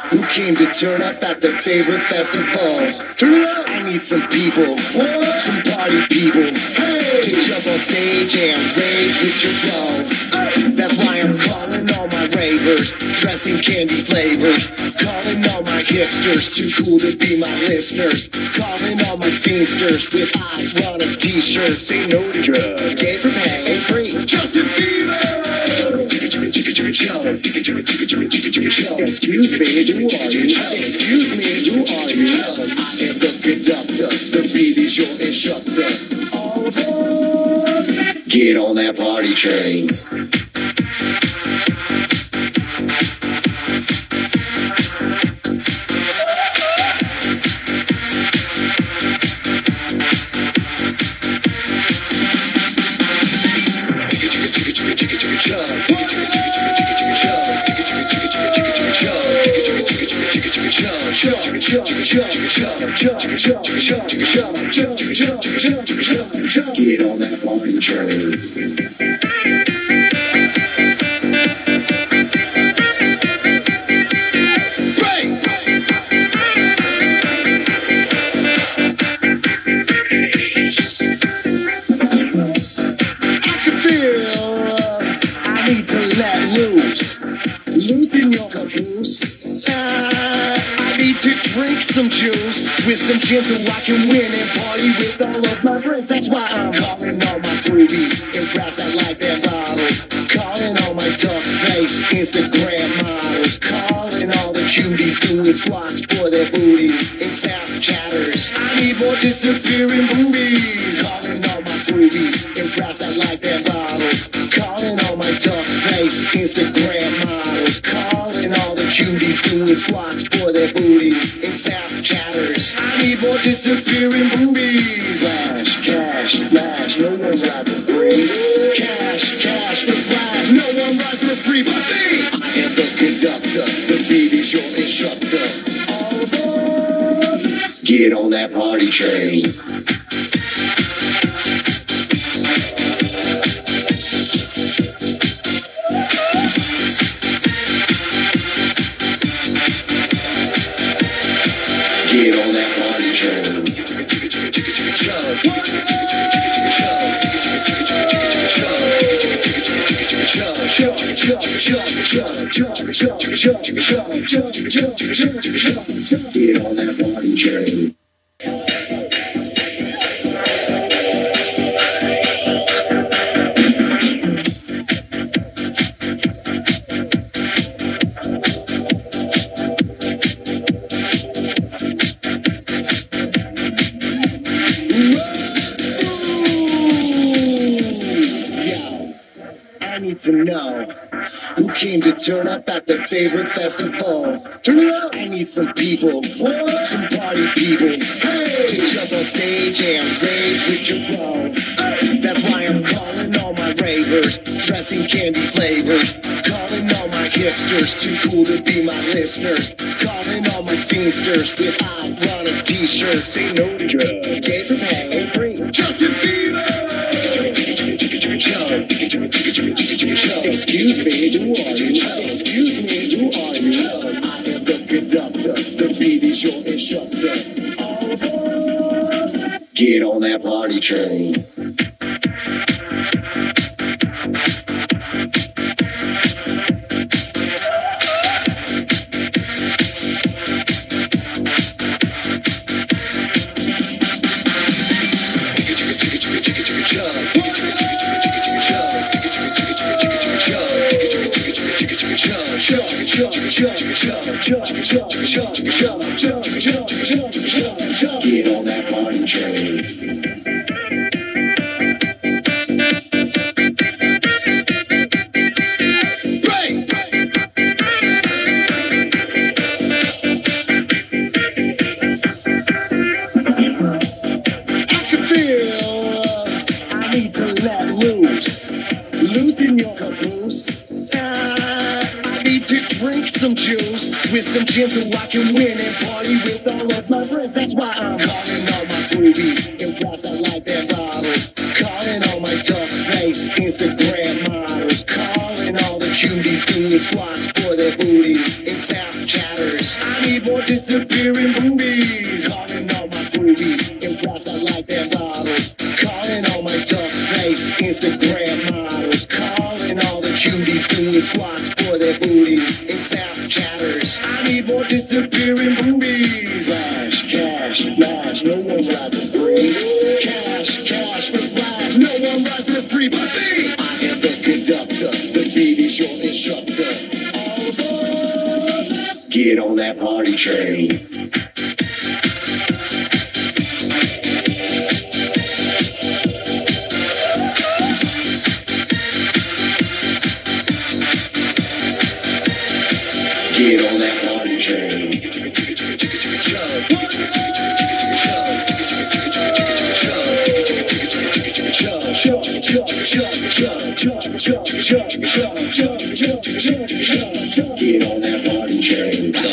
who came to turn up at their favorite festival. Turn up! I need some people, some party people, to jump on stage and rage with your bros. That's why I'm calling all my ravers, dressing candy flavors. Calling all my hipsters, too cool to be my listeners. Calling all my scenesters with ironic t-shirts. Say no to drugs, gay for pay, ain't free. Justin Bieber! Excuse me, who are you? Excuse me, who are you? I am the conductor, the beat is your instructor. All aboard! Get on that party train. Get on that party train. Losing your caboose. I need to drink some juice with some gin so I can win and party with all of my friends. That's why I'm calling all my groupies and brass I like that bottle. Calling all my duck face Instagram models. Calling all the cuties doing squats for their booty and sound chatters. I need more disappearing boobies. Calling all my groupies and brass I like that bottle. Calling all my duck face Instagram models. Calling all the cuties doing squats for their booty and sound chatters. I need more disappearing boobies. Flash, cash, flash, no one rides for free. Cash, cash, the flash, no one rides for free but me. I am the conductor, the beat is your instructor. All aboard! Get on that party train. Get on that party train. Get on that party train. I need to know who came to turn up at their favorite festival. Turn it up! I need some people, some party people, to jump on stage and rage with your bro. That's why I'm calling all my ravers, dressing candy flavors. Calling all my hipsters, too cool to be my listeners. Calling all my scenesters with ironic t-shirts. Say no to drugs, gay for pay, ain't free. Justin Bieber! Excuse me, who are you? Excuse me, who are you? I am the conductor, the beat is your instructor. All aboard! Get on that party train. Get on that party train. Losing your caboose. I need to drink some juice with some gin so I can win and party with all of my friends. That's why I'm calling all my groupies and brass I like that bottle. Calling all my duck face Instagram models. Calling all the cuties doing squats for their booty and sound chatters. need more disappearing boobies. Calling all my boobies in price, I like their bottles. Calling all my duck face Instagram models. Calling all the cuties doing squats for their booties. It's Snapchatters. I need more disappearing boobies. Flash, cash, flash, no one rides for free. Cash, cash for flash, no one rides for free but me. I am the conductor, the beat is your instructor. All aboard, get on that party train. Get on that party train. Get on that party train.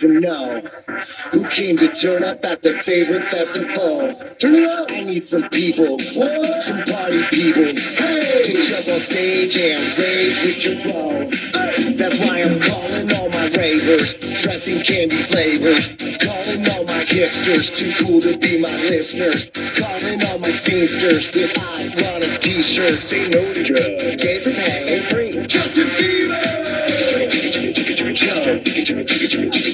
To know who came to turn up at their favorite festival. Turn it up. I need some people, some party people, to jump on stage and rage with your bro. That's why I'm calling all my ravers, dressing candy flavors. Calling all my hipsters, too cool to be my listeners. Calling all my scenesters with ironic t-shirts. Say no to drugs, pay for pay, free. Justin Bieber.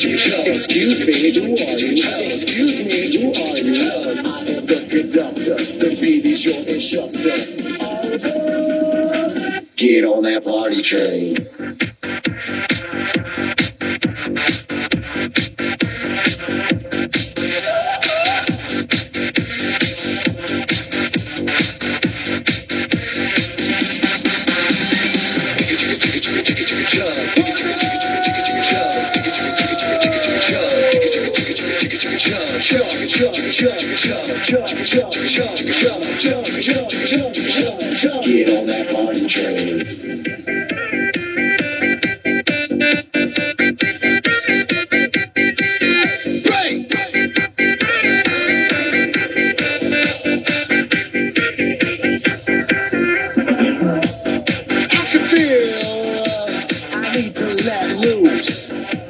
Excuse me, who are you? Excuse me, who are you? I am the conductor, the beat is your instructor. Get on that party train. Get on that party train.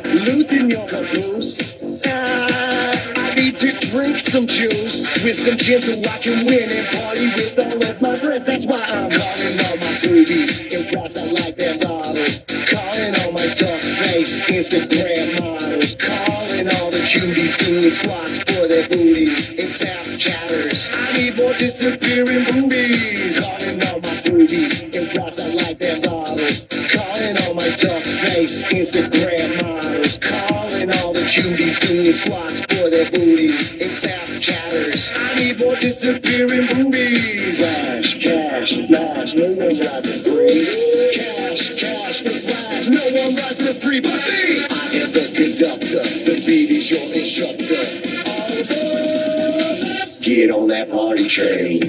Loosen your caboose. I need to drink some juice with some gin so I can win and party with all of my friends. That's why I'm calling all my boobies and guys I like their bottles. Calling all my dark face Instagram models. Calling all the cuties doing squats for their booties and Snapchatters. I need more disappearing boobies. Calling all my boobies and guys I like their bottles. Calling all my dark face Instagram models. Calling all the cuties doing squats for their booties and Snapchatters. I need more disappearing boobies. Flash, cash, flash, no one rides for free. Cash, cash, the flash, no one rides for free but me. I am the conductor, the beat is your instructor. Get on that party train.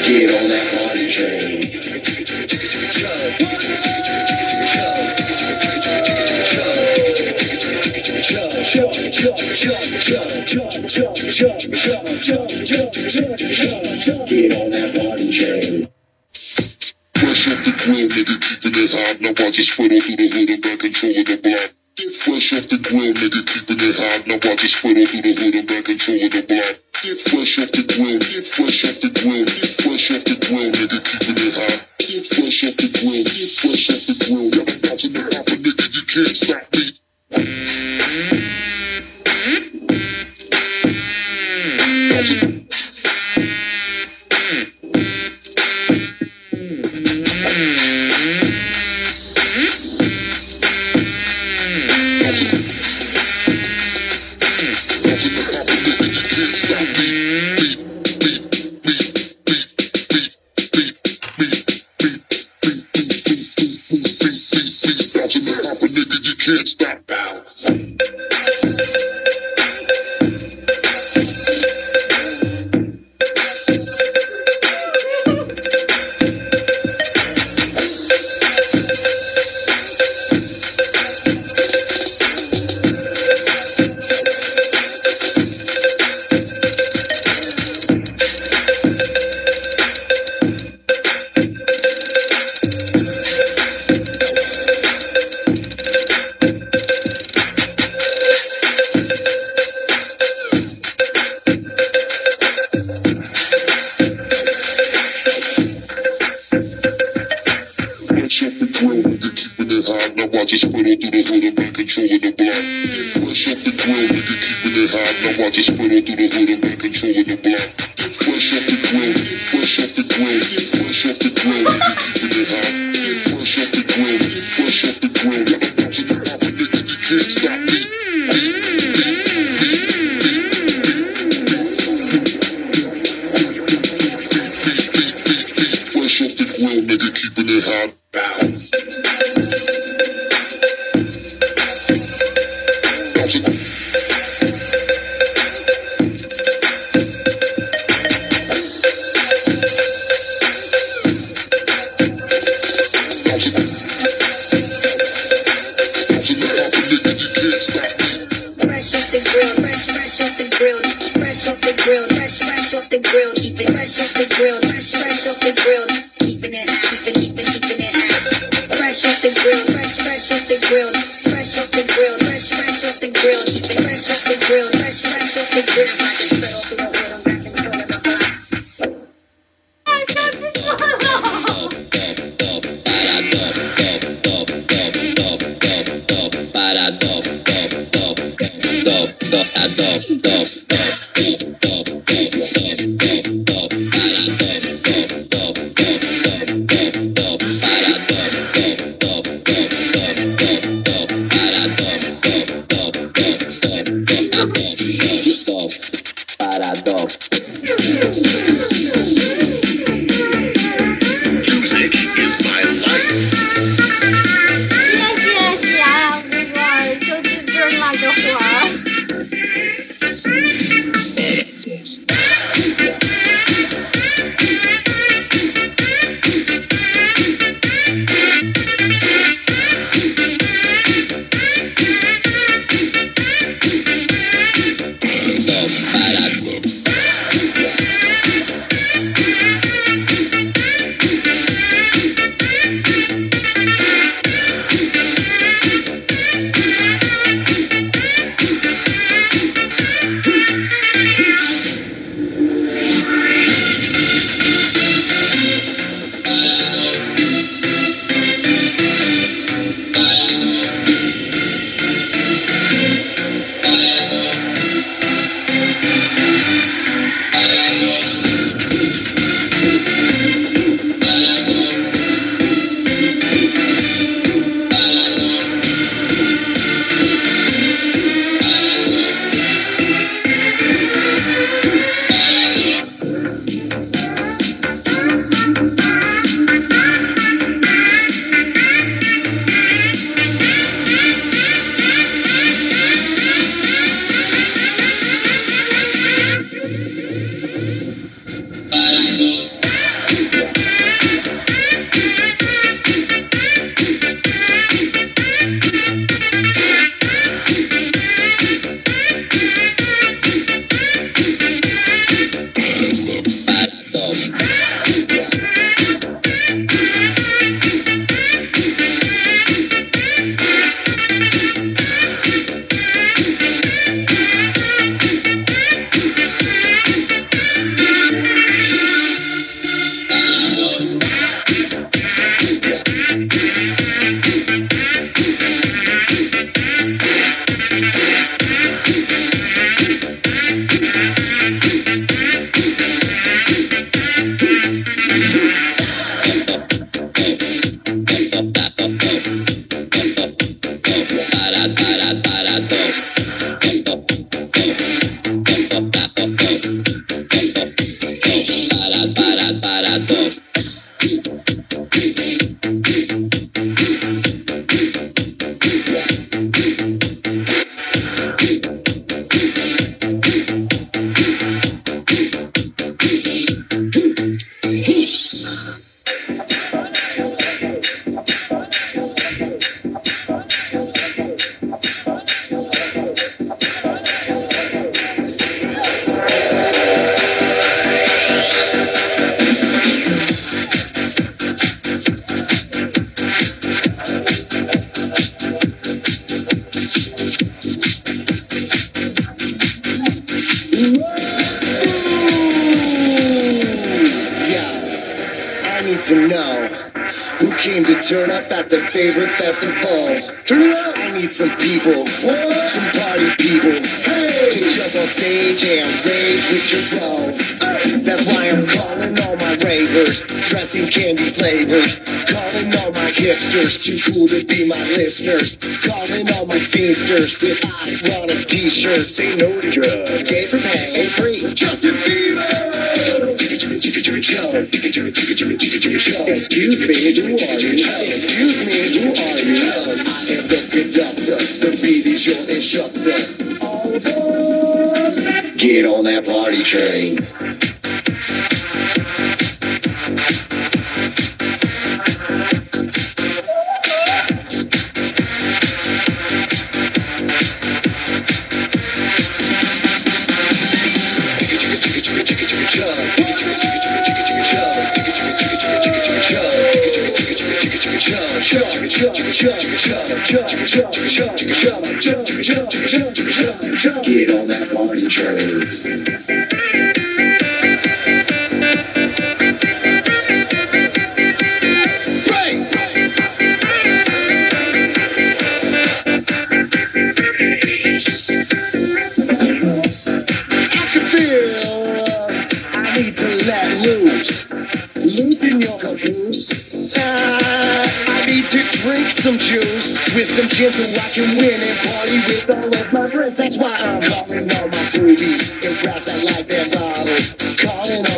Get on that party train. Get on that party train. Fresh off the grill, nigga, keeping it hot. Now watch it spread all through the hood and back controlling the block. Get fresh off the grill, nigga, keeping it hot. Now watch it spread all through the hood and back controlling the block. Get fresh off the grill, get fresh off the grill, get fresh off the grill, nigga, keeping it hot. Get fresh off the grill, get fresh off the grill. Got a bounce in the hopper, nigga, you can't stop me. Can't stop bounce. Now watch it spread all through the hood and back controlling the block. Get fresh off the grill, nigga, keeping it hot. Now watch it spread all through the hood and back controlling the block. Get fresh off the grill, get fresh off the grill, get fresh off the grill, nigga, keeping it hot. Get fresh off the grill, get fresh off the grill. Got a bounce in the hopper, nigga, you can't stop me. Fresh off the grill, nigga, keeping it hot. Bounce. Fresh off the grill, fresh off the grill, keep it fresh off the grill, fresh off the grill. I just Music is my life. 谢谢小哥哥，就这那个活儿。To know who came to turn up at their favorite festival. Turn it up! I need some people, some party people, to jump on stage and rage with your bros. That's why I'm calling all my ravers, dressing candy flavors. Calling all my hipsters, too cool to be my listeners. Calling all my scenesters with ironic t-shirts. Say no to drugs, pay for pay, ain't free. Justin Bieber! Excuse me, who are you? Excuse me, who are you? I am the conductor, the beat is your instructor. All aboard! Get on that party train. Get on that party train. Losing your caboose. I need to drink some juice with some gin so I can win and party with all of my friends. That's why I'm calling all my boobies and brass that like that bottle. Calling all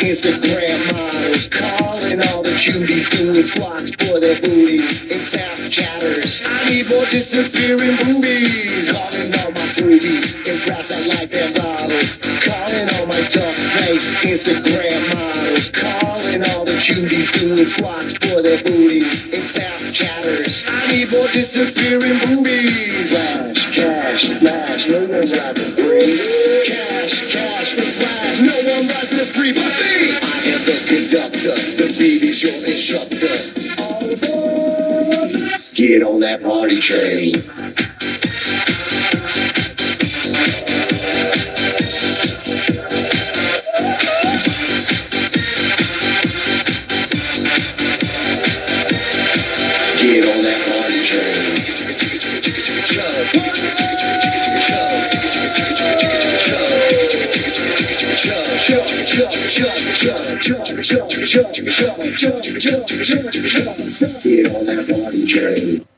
Instagram models calling all the cuties doing squats for their booties. It's half chatters. I need more disappearing boobies. Calling all my boobies and grass I like their bottles. Calling all my tough face Instagram models. Calling all the cuties doing squats for their booties. It's half chatters. I need more disappearing boobies. Flash, cash, flash, no one rides for free. Cash, cash, the flash, no one rides for free but me. I am the conductor, the beat is your instructor. All aboard, get on that party train. Get on that party train. Get on that party train.